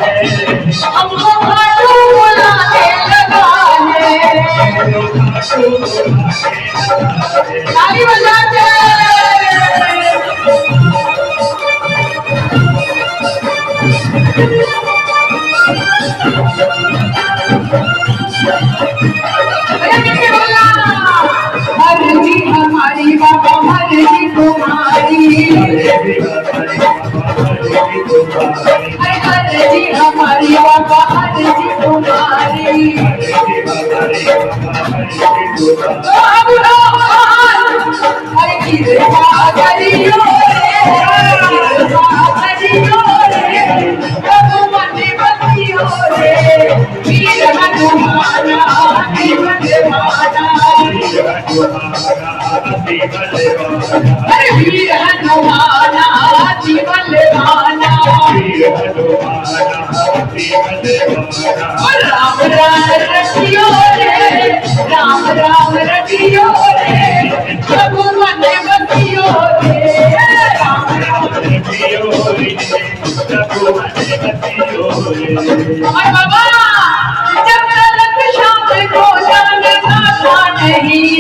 हमको खाटू बुलाने लगा है। ताली बजाते मर्जी हमारी बाबा मर्जी तुम्हारी, मर्जी हमारी बाबा मर्जी तुम्हारी। अरे कृपा करियो रे, प्रभु मन बतियो रे, वीर हनुमाना बलवाना, अरे वीर हनुमाना बलवाना। राम राम रखियो रे, राम राम रखियो रे, प्रभु मन बतियो रे, राम राम रखियो रे, प्रभु मन बतियो रे। और बाबा जब तक शाम को जान खाता नहीं,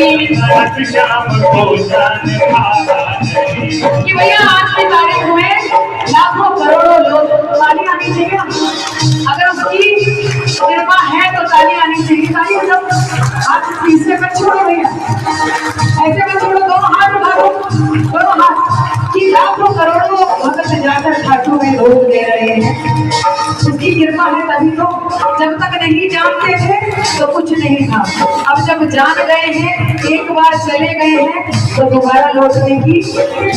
शाम को जान खाता नहीं कि भैया आज की तारीख में लाखों करोड़ों लोग, ताली आनी चाहिए ना, अगर उसकी कृपा है तो ताली आनी चाहिए। ताली मतलब हाथ तीसरे पर छोड़ो भैया, ऐसे में छोड़ो, दोनों हाथ उठा दो, दोनों हाथ, कि लाखों करोड़ों भक्त जाकर ठाकुर में भोग दे रहे हैं। उसकी कृपा है तभी तो, जब तक नहीं जानते थे तो कुछ नहीं था, अब जब जान गए हैं, एक बार चले गए हैं तो दोबारा लौटने की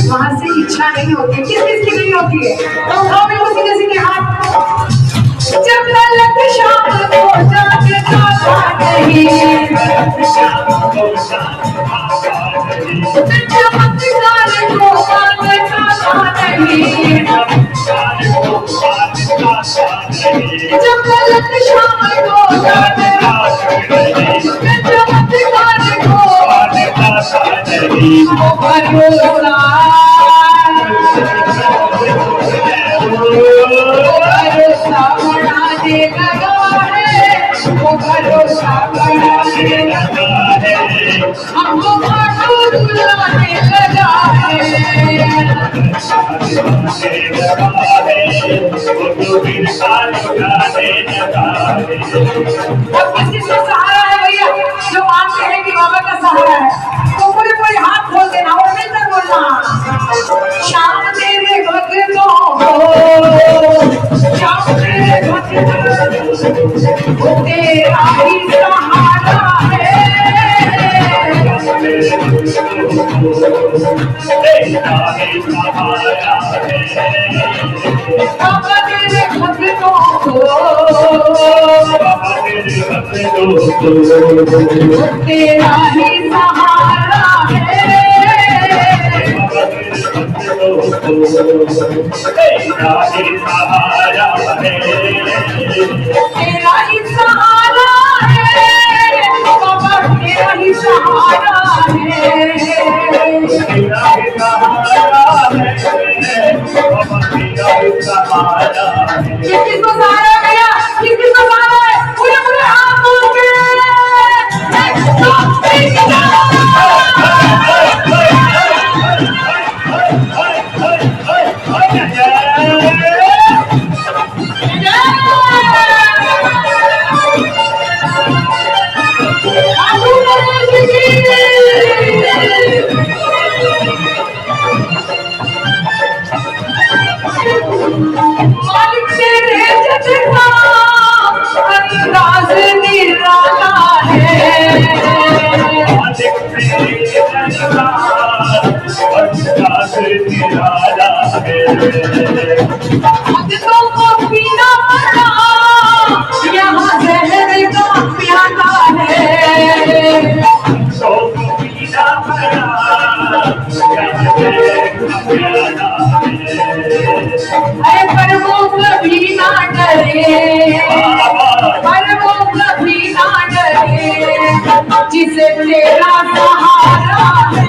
वहां से इच्छा नहीं होती। किस चीज की नहीं होती है? तो उठाओ बिल्कुल सीधे सीधे हाथ। जब तक शाम को जागता नहीं, चमत्कार को मानता नहीं, जब तक शाम को जागता चमत्कार को भरोसा, भरोसा बढ़ाने लगा है, वो भरोसा बढ़ाने लगा है, हमको खाटू बुलाने लगा है। अब किसका सहारा है भैया? जो मानते हैं कि बाबा का सहारा है, तो पूरे पूरे हाथ खोल देना और मिलकर बोलना, शाम तेरे भक्तों को, शाम तेरे भक्तों को तेरा ही सहारा है, बाबा तेरे भक्तों को तेरा ही सहारा है, तेरा ही सहारा है, तेरा ही सहारा है, बाबा तेरा ही सहारा है, तेरा ही सहारा है, बाबा तेरा ही सहारा है। किसको सहारा गया? किसको सहारा है? पूरे पूरे हाथ बोल के मालिक तेरे जगता अंदाज निराला है, मालिक तेरे जगता अंदाज निराला है, भक्तों को पीना पड़ा यहाँ जहर का प्याला है, भक्तों को पीना पड़ा यहाँ जहर का प्याला है। अरे पर वो कभी ना डरे, पर वो कभी ना डरे, जिसे तेरा सहारा है,